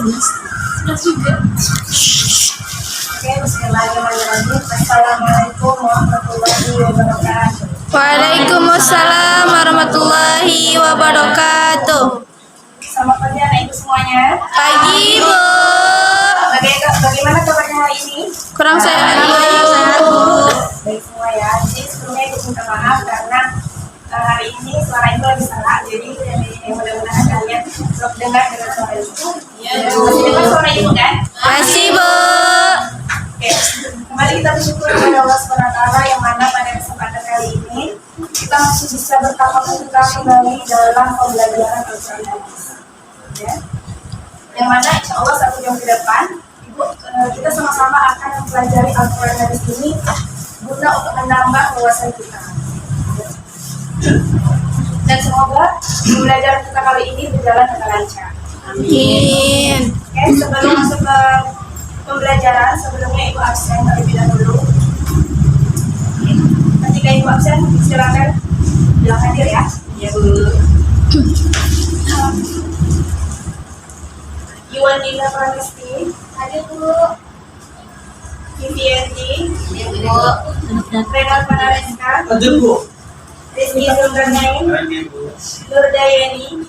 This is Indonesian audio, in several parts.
Sudah juga. Oke, bismillahirrahmanirrahim. Assalamualaikum warahmatullahi wabarakatuh. Waalaikumsalam warahmatullahi wabarakatuh. Selamat pagi anak ibu semuanya. Pagi, Bu. Bagaimana kabarnya hari ini? Kurang sehat, Bu. Baik semua ya. Jadi sebelumnya ibu minta maaf karena hari ini suara ibu lagi serak. Jadi mudah-mudahan kalian belum dengar dengan suara ibu. Masih dengar suara ibu kan? Masih, Bu. Oke, kembali kita bersyukur kepada Allah SWT yang mana pada kesempatan kali ini kita masih bisa bertatap muka kembali dalam pembelajaran Al-Quran. Ya. Yang mana insya Allah 1 jam ke depan kita sama-sama akan mempelajari Al-Quran hadis ini guna untuk menambah wawasan kita. Dan semoga pembelajaran kita kali ini berjalan dengan lancar. Amin. Oke, sebelum masuk ke pembelajaran, sebelumnya ibu absen terlebih dahulu. Ketika ibu absen, silakan bilang hadir ya. Ya, Bu. Yuwanila Pranesti, hadir Bu. Vivianti, Ya, Bu. Renal Panareska, Hadir Bu. Rizky Zulkarnain, Nur Dayani,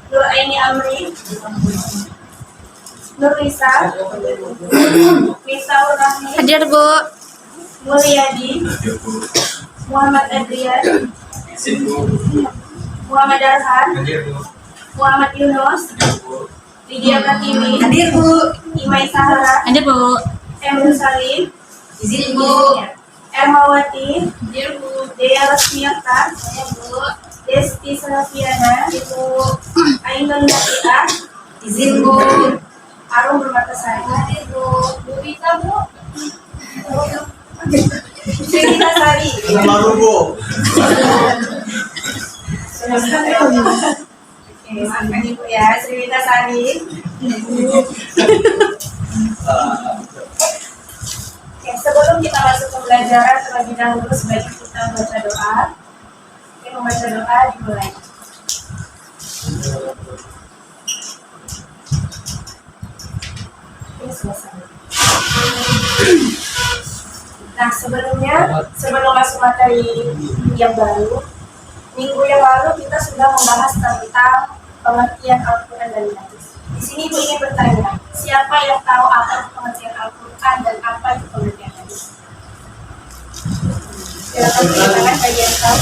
Nur Aini Amri, Nur Risa, Misaul Rahmi, Hadir, Bu. Mulyadi, Muhammad Adrian, Muhammad Darhan, Muhammad Yunus, Lydia Pratiwi, Hadir, Bu. Imai Sahara, Hadir, Bu. Emrul Salim, Izin, Bu. Ermawati, Hadir, Bu. Dea Resmiata, Hadir, Bu. Desti Sarafiana, Ainul Nafiah, Izin, Bu. Arum Bermatasari. Hadir, Bu. Bu Rita, Bu. Srita Sari. Baru Bu. Oke, maafkan ibu ya, Srita Sari. Oke, sebelum kita masuk ke pembelajaran, terlebih dahulu sebaiknya kita membaca doa. Oke, membaca doa dimulai. Oke, selesai. Nah, sebelum masuk materi yang baru, minggu yang lalu kita sudah membahas tentang pengertian Al-Quran dan hadis. Di sini ibu ingin bertanya, siapa yang tahu apa itu pengertian Al-Quran dan apa itu pengertian hadis? Silakan silakan bagi yang tahu.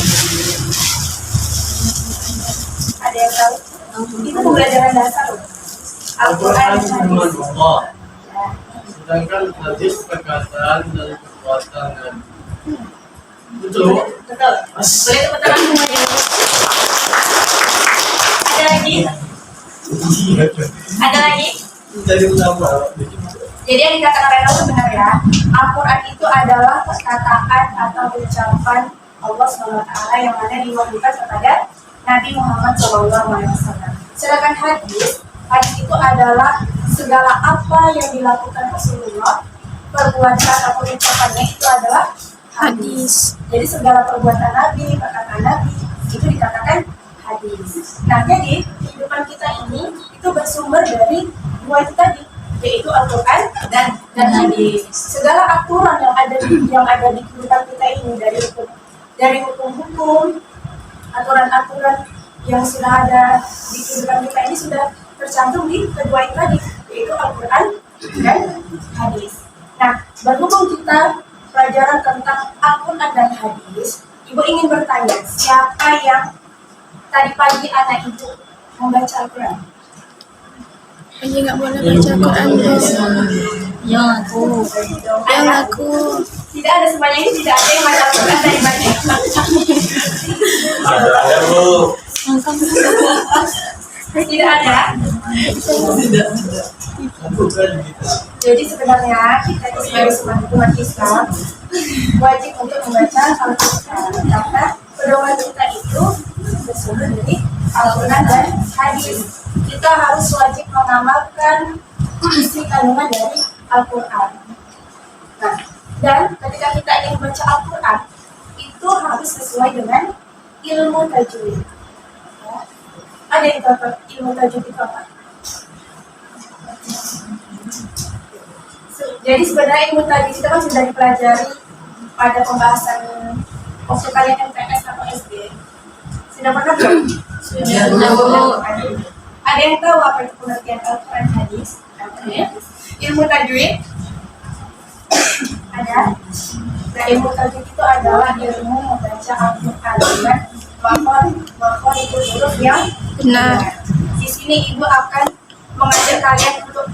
Ada yang tahu? Itu pembelajaran dasar loh. Al-Quran dan Firman hadis. Allah. Ya. Sedangkan hadis perkataan dari kekuatan dan betul. Betul. Boleh tepuk tangan semuanya. Ada lagi? Ada lagi? Dari ulama. Jadi yang dikatakan Reno itu benar ya. Al-Quran itu adalah perkataan atau ucapan Allah SWT yang mana diwahyukan kepada Nabi Muhammad SAW. Sedangkan hadis itu adalah segala apa yang dilakukan Rasulullah, perbuatan atau ucapannya itu adalah hadis. Jadi segala perbuatan Nabi, perkataan Nabi itu dikatakan hadis. Nah, jadi kehidupan kita ini itu bersumber dari dua itu tadi, yaitu Al-Quran dan hadis. Segala aturan yang ada di kehidupan kita ini dari hukum-hukum, aturan-aturan yang sudah ada di kehidupan kita ini sudah tercantum di kedua itu tadi, yaitu Al-Quran dan hadis. Nah, berhubung kita pelajaran tentang Al-Quran dan hadis, ibu ingin bertanya, siapa yang tadi pagi anak ibu membaca Al-Quran? Aja nggak boleh baca Al-Quran, Bu. Yang aku. Yang aku. Tidak ada semuanya ini, tidak ada yang baca Al-Quran dari pagi. Ada Bu. Tidak ada. Bukan gitu. Jadi sebenarnya kita sebagai umat Islam wajib untuk membaca Al-Quran karena pedoman kita itu bersumber dari Al-Quran dan hadis. Kita harus wajib mengamalkan isi kandungan dari Al-Quran. Nah, dan ketika kita ingin membaca Al-Quran itu harus sesuai dengan ilmu tajwid. Ya. Ada yang tahu ilmu tajwid itu apa? Jadi sebenarnya ilmu tajwid kita kan sudah dipelajari pada pembahasan waktu kalian MTS atau SD. Sudah pernah belum? Sudah. Ada yang tahu apa itu pengertian Al-Quran hadis? Ilmu tajwid? Ada. Nah, ilmu tajwid itu adalah ilmu membaca Al-Quran dengan makhraj itu huruf yang Benar. Di sini ibu akan mengajak kalian untuk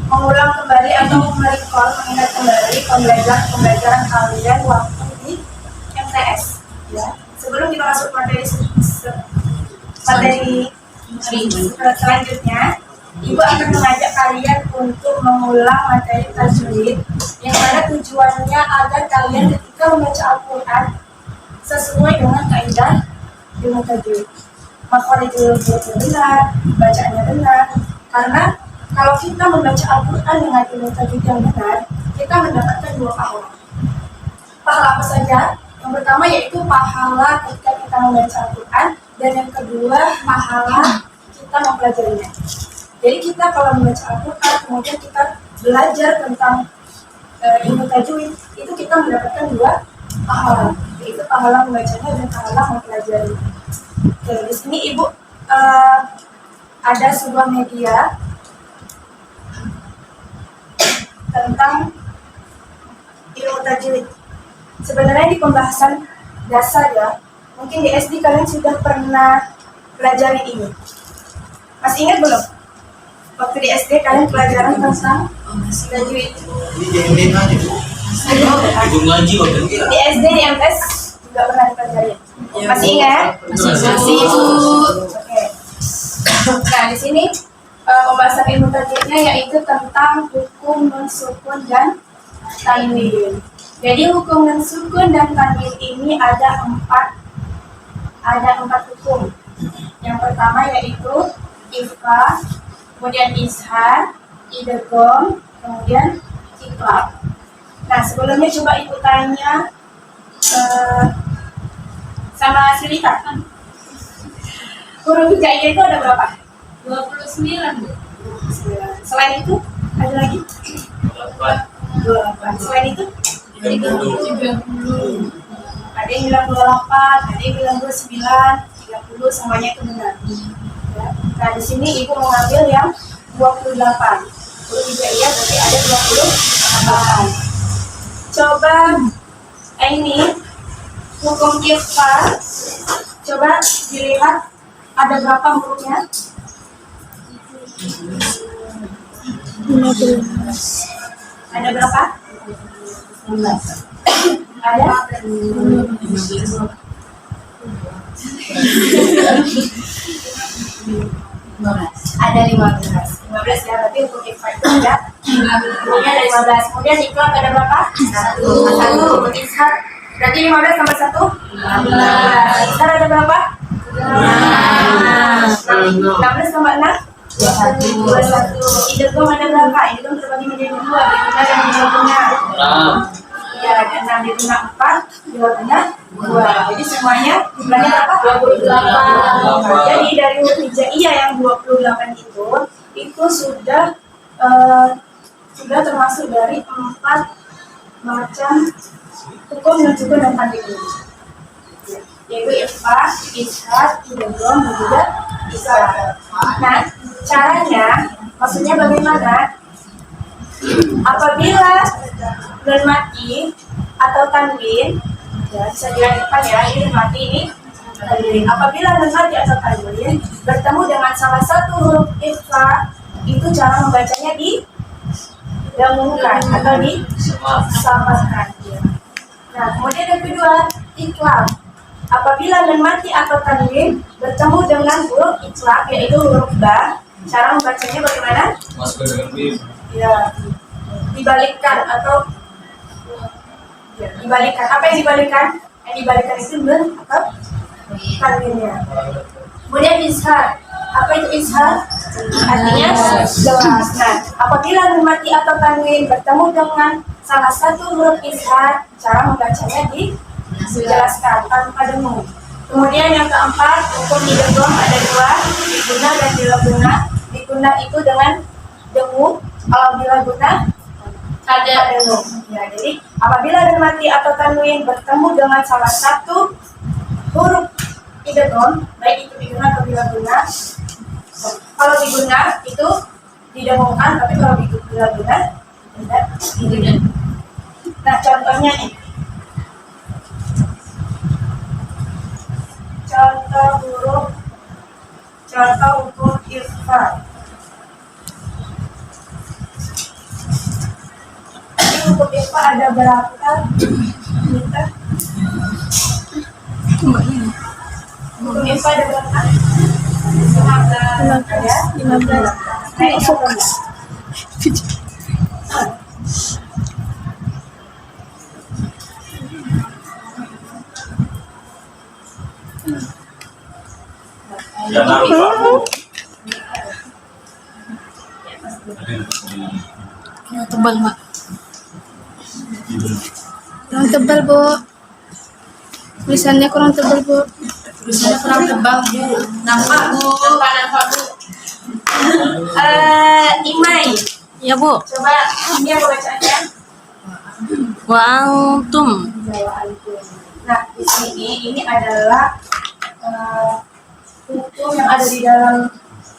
mengulang kembali atau mengingat kembali pembelajaran kalian waktu di MTS. Ya. Sebelum kita masuk materi selanjutnya, ibu akan mengajak kalian untuk mengulang materi tajwid yang mana tujuannya agar kalian ketika membaca Al-Quran sesuai dengan kaidah ilmu tajwid. Makhrajul hurufnya benar, bacaannya benar. Karena kalau kita membaca Al-Quran dengan ilmu tajwid yang benar, kita mendapatkan 2 pahala. Pahala apa saja? Yang pertama yaitu pahala ketika kita membaca Al-Quran, dan yang kedua pahala kita mempelajarinya. Jadi kita kalau membaca Al-Quran, kemudian kita belajar tentang ilmu tajwid, itu kita mendapatkan 2 pahala, yaitu pahala membacanya dan pahala mempelajari. Oke, di sini ibu ada sebuah media tentang ilmu tajwid. Sebenarnya di pembahasan dasar ya, mungkin di SD kalian sudah pernah pelajari ini. Masih ingat belum? Waktu di SD kalian pelajaran tentang tajwid. Ini aja Bu. Ibu ngaji waktu itu. Di SD, di MTS juga pernah dipelajari. Masih ingat? Masih, Bu. Oke. Nah, di sini pembahasan ilmu tajwidnya yaitu tentang hukum nun sukun dan tanwin. Jadi hukum nun sukun dan tanwin ini ada 4 hukum. Yang pertama yaitu ikhfa, kemudian izhar, idgham, kemudian iqlab. Nah, sebelumnya coba ibu tanya sama Silita. Huruf hijaiyah itu ada berapa? 29, Bu. 29. Selain itu ada lagi? 28. Selain itu 30. ada yang bilang 28, ada yang bilang 29, 30, semuanya itu benar. Ya. Nah, di sini ibu mengambil yang 28. Huruf hijaiyah berarti ada 28. Coba ini hukum ikhfa. Coba dilihat ada berapa hurufnya? 15. Ada berapa? 15. Ada? Ada 15. 15 ya, berarti untuk ikhfa itu ada 15. Ada 15. Kemudian ikhlas ada berapa? 1. Untuk izhar berarti 15 tambah 1? 15. Izhar ada berapa? 16 tambah 6? 21. Idgham ada berapa? Idgham terbagi menjadi 2, benar dan tidak benar. Ya, dan 6 di benar 4, tidak benar 2. Jadi semuanya jumlahnya berapa? 28. Jadi dari huruf hijaiyah yang 28 itu sudah termasuk dari 4 macam hukum nun sukun dan tanwin ini. Yaitu ikhfa, izhar, idgham, dan juga izhar. Nah, caranya, maksudnya bagaimana? Apabila nun mati atau tanwin, ya bisa dilanjutkan ya, ini nun mati ini tanwin. Apabila nun mati atau tanwin bertemu dengan salah satu huruf ikhfa, itu cara membacanya didahulukan atau disamakan. Nah, kemudian yang kedua, iqlab. Apabila nun mati atau tanwin bertemu dengan huruf iqlab, yaitu huruf ba, cara membacanya bagaimana? Ya, dibalikkan atau ya, dibalikkan. Apa yang dibalikkan? Yang dibalikkan itu nun atau tanwinnya. Kemudian izhar. Apa itu izhar? Artinya jelas. Nah, apabila nun mati atau tanwin bertemu dengan salah satu huruf izhar, cara membacanya dijelaskan tanpa dengung. Kemudian yang keempat, hukum idgham ada 2, diguna dan bila guna. Diguna itu dengan dengung, kalau bila guna Tadenum. Ya, jadi apabila nun mati atau tanwin bertemu dengan salah satu huruf idgham, baik itu diguna atau tidak guna. Kalau diguna itu didengungkan, tapi kalau tidak guna tidak diguna. Nah, contohnya nih. Contoh hukum ikhfa. Ini hukum ikhfa ada berapa? Kita hukum ikhfa ada berapa? 15. Ada 15. Nah, ini fokus. Jangan lupa. Yang tebal, Mak. Kurang tebal, Bu. Tulisannya kurang tebal, Bu. Tulisannya kurang tebal, Bu. Nampak, Bu. Nampak, Bu. Imai. Ya, Bu. Coba ini apa bacaannya? Wa antum. Nah, di sini ini adalah hukum yang ada di dalam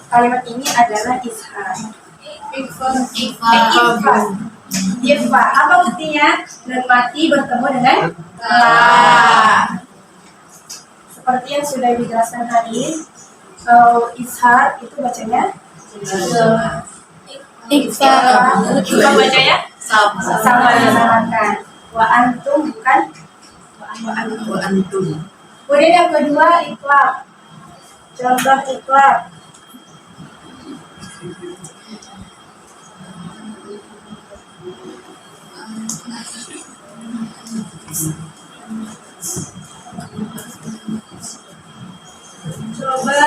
kalimat ini adalah ishar. Ikhfa. Apa buktinya? Nun mati bertemu dengan seperti yang sudah dijelaskan tadi. Kalau ishar itu bacanya Ikhfa. Ikhfa bacanya sama disamakan. Wa antum bukan Wa antum. Kemudian yang kedua ikhlas. Contoh ikhlas. Coba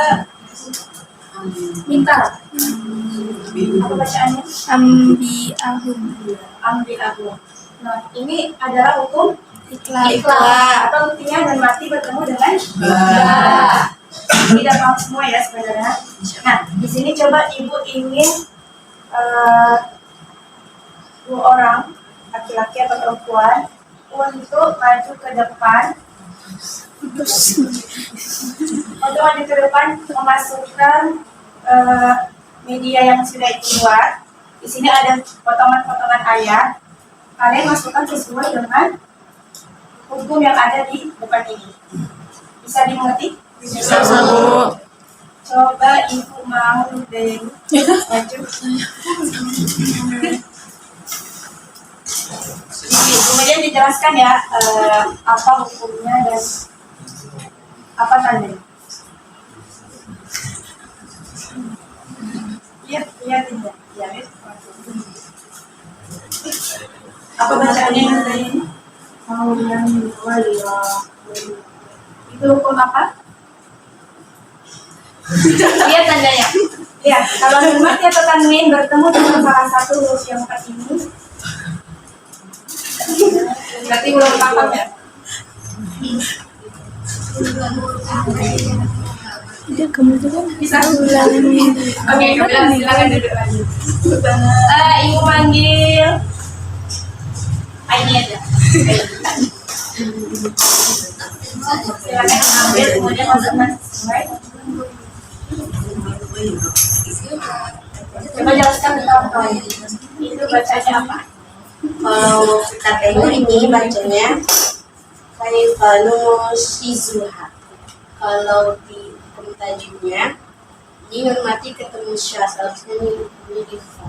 minta. Apa bacaannya? Ambi'ahum. Ambil aku. Nah, ini adalah hukum Ikhlas. ikhlas. Atau buktinya dan mati bertemu dengan ba. Tidak paham semua ya sebenarnya. Nah, di sini coba ibu ingin dua orang laki-laki atau perempuan untuk maju ke depan. Untuk maju ke depan memasukkan media yang sudah dibuat. Di sini ada potongan-potongan ayat. Kalian masukkan sesuai dengan hukum yang ada di depan ini. Bisa dimengerti? Bisa, Bu. Coba ibu mau deh maju. Kemudian dijelaskan ya apa hukumnya dan apa tandanya. Lihat tidak? Ya, lihat. Apa bacaannya nanti ini? Itu hukum apa? Lihat tandanya. Lihat, kalau nun mati atau tanwin bertemu dengan salah satu huruf yang empat ini, berarti belum paham ya? Dia kamu juga Bisa ulangi. Oke, silakan duduk lagi. Ibu manggil. Ini aja. Silakan ambil kemudian masukkan sesuai. Coba jelaskan ke kawan-kawan. Itu bacanya apa? Kalau kita tengok ini bacanya Kaifanusizuha. Kalau di tajwidnya ini nun mati ketemu syah, seharusnya ini ikhfa.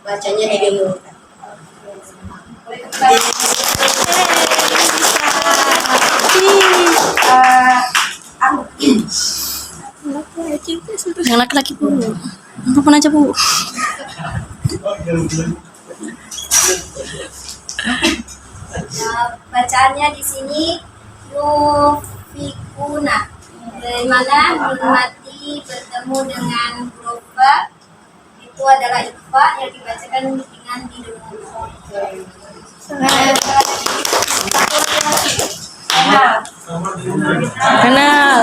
Bacanya didengungkan. yang laki-laki, Bu. Apa aja, Bu? Bacaannya di sini yufikuna, dari mana nun mati bertemu dengan huruf ba itu adalah ikhfa yang dibacakan dengan didengungkan. Kenal.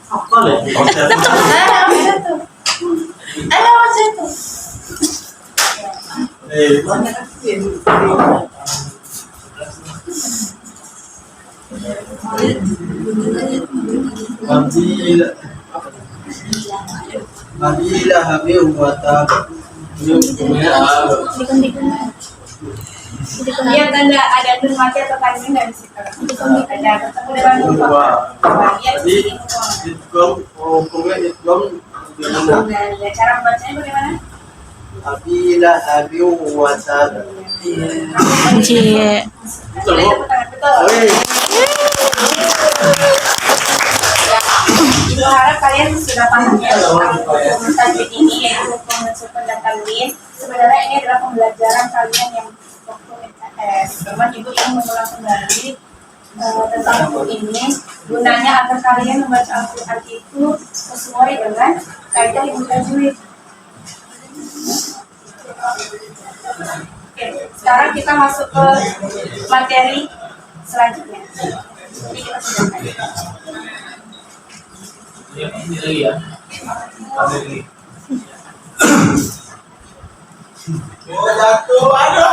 Apa lagi? Ada macam itu. Nabila Habib wa Tab. Dia tanda ada nun mati atau tanwin dari situ. Ada ketemu dengan nun dia di sini hukumnya idgham gimana? ya cara membacanya bagaimana? Nabila Habib wa Tab. Cie. Boleh tepuk tangan, betul. Ibu harap kalian sudah paham ya tentang tajwid ini, yaitu hukum mensusun dan tanwin. Sebenarnya ini adalah pembelajaran kalian yang waktu SKS. Cuman ibu ingin mengulang kembali tentang hukum ini, gunanya agar kalian membaca Al-Quran itu sesuai dengan kaidah ilmu tajwid. Oke, sekarang kita masuk ke materi selanjutnya. Jadi kita sudah Ini lagi ya. Lagi. Oh, jatuh. Aduh.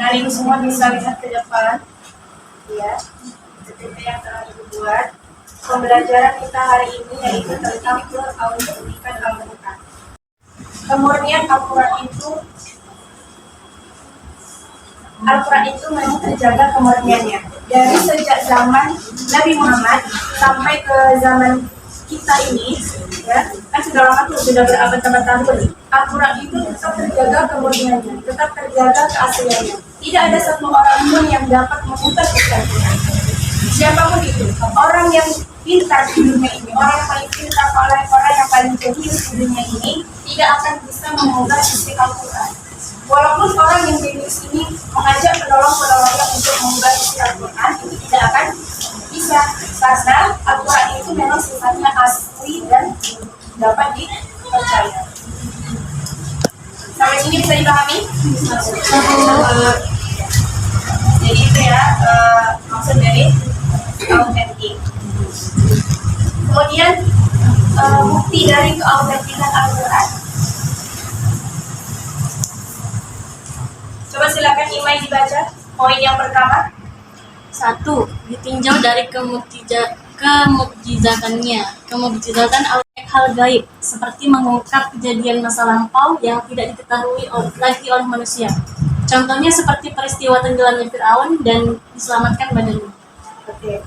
anak ini semua bisa lihat ke depan, ya, seperti yang telah dibuat. Pembelajaran kita hari ini yaitu tentang keautentikan Al-Quran. Kemurnian Al-Quran itu memang terjaga kemurniannya dari sejak zaman Nabi Muhammad sampai ke zaman kita ini, ya, kan sudah lama tuh, sudah berabad-abad. Al-Quran itu tetap terjaga kemurniannya, tetap terjaga keasliannya. Tidak ada satu orang pun yang dapat mengubah Al-Quran. Siapapun itu, orang yang pintar di dunia ini, orang yang paling pintar, orang yang paling jenius di dunia ini, tidak akan bisa mengubah isi Al-Quran. Walaupun orang yang jenius ini mengajak penolong-penolongnya untuk mengubah isi Al-Quran, itu tidak akan bisa, karena Al-Quran itu memang sifatnya asli dan dapat dipercaya. Sampai sini bisa dipahami? Jadi itu ya maksud dari autentik. Kemudian bukti dari keautentikan Al-Quran. Coba silakan Imai dibaca poin yang pertama. 1. Ditinjau dari kemukjizatannya. Kemukjizatan hal gaib, seperti mengungkap kejadian masa lampau yang tidak diketahui lagi oleh manusia. Contohnya seperti peristiwa tenggelamnya Fir'aun dan diselamatkan badannya. Oke.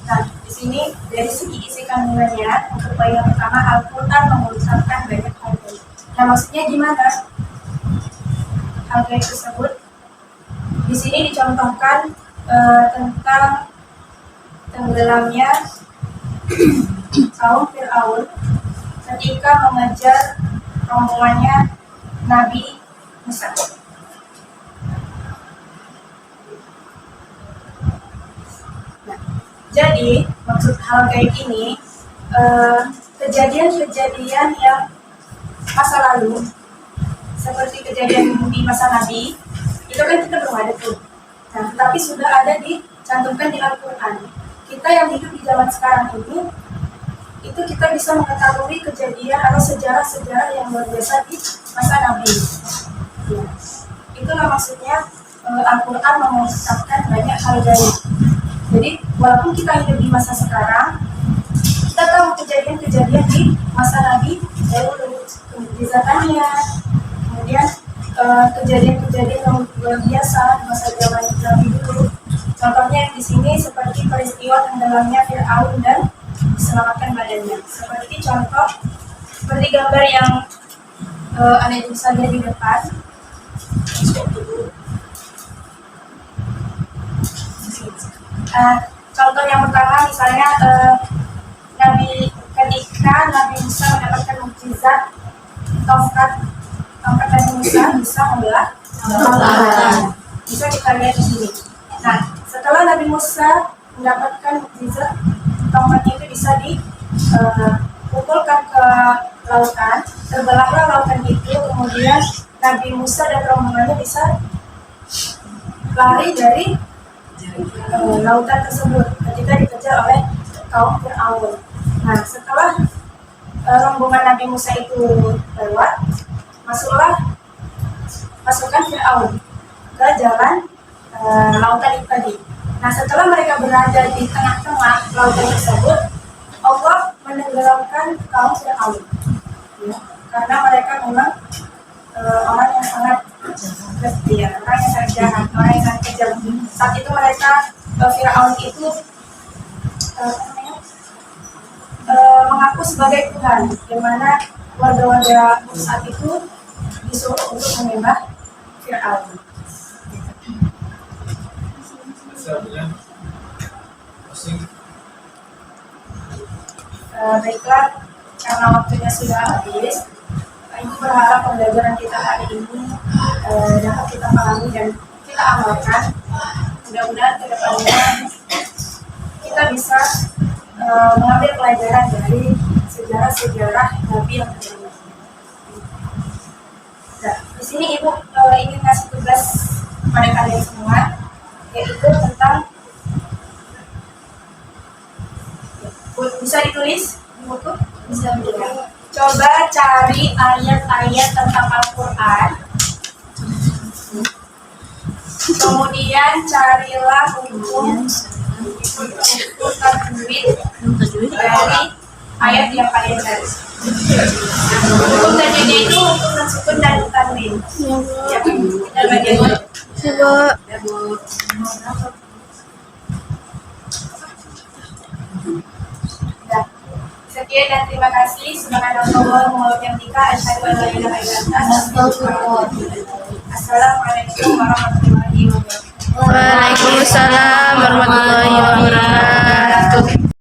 Nah, di sini dari segi isi kandungannya, untuk poin yang pertama, Al-Quran mengungkapkan banyak hal gaib. Nah, maksudnya gimana? Hal gaib tersebut di sini dicontohkan tentang tenggelamnya kaum Fir'aun ketika mengejar rombongannya Nabi Musa. Nah, jadi maksud hal gaib ini kejadian-kejadian yang masa lalu, seperti kejadian di masa Nabi, itu kan kita belum ada tuh. Nah, tapi sudah ada dicantumkan di Al-Quran. Kita yang hidup di zaman sekarang ini, itu kita bisa mengetahui kejadian atau sejarah-sejarah yang luar biasa di masa Nabi. Ya. Itulah maksudnya Al-Quran mengungkapkan banyak hal gaib. Jadi, walaupun kita hidup di masa sekarang, kita tahu kejadian-kejadian di masa Nabi, yaitu kemujizatannya, kemudian kejadian-kejadian yang luar biasa di masa zaman Nabi dulu. Contohnya di sini seperti peristiwa tenggelamnya Fir'aun dan diselamatkan badannya. Seperti contoh, seperti gambar yang Anda bisa lihat di depan. Contoh yang pertama misalnya ketika Nabi Musa mendapatkan mukjizat tongkat Nabi Musa bisa membelah lautan. Bisa kita lihat di sini. Nah, setelah Nabi Musa mendapatkan mukjizat tongkatnya itu bisa dipukulkan ke lautan, terbelahlah lautan itu, kemudian Nabi Musa dan rombongannya bisa lari dari lautan tersebut ketika dikejar oleh kaum Fir'aun. Nah, setelah rombongan Nabi Musa itu lewat, masuklah pasukan Fir'aun ke jalan lautan itu tadi. Nah, setelah mereka berada di tengah-tengah lautan tersebut, Allah menenggelamkan kaum Fir'aun, ya, karena mereka memang orang yang sangat ya, orang yang sangat jahat, orang yang sangat kejam. Saat itu mereka Fir'aun itu mengaku sebagai Tuhan, di mana warga-warga saat itu disuruh untuk menyembah Fir'aun. Baiklah, karena waktunya sudah habis, Ibu berharap pembelajaran kita hari ini dapat kita pahami dan kita amalkan. Mudah-mudahan ke depannya kita bisa mengambil pelajaran dari sejarah-sejarah Nabi yang terdahulu. Nah, di sini Ibu ingin kasih tugas kepada kalian semua, yaitu tentang, bisa ditulis di buku? Bisa. Coba cari ayat-ayat tentang Al-Quran. Kemudian carilah hukum tajwid dari ayat yang kalian cari. Hukum tajwidnya itu hukum sukun dan tanwin. Ya, kita bagian dulu. Coba. Sekian dan terima kasih. Subhanallah wa bihamdika asyhadu an la ilaha illa anta astaghfiruka wa atubu ilaik. Assalamualaikum warahmatullahi wabarakatuh.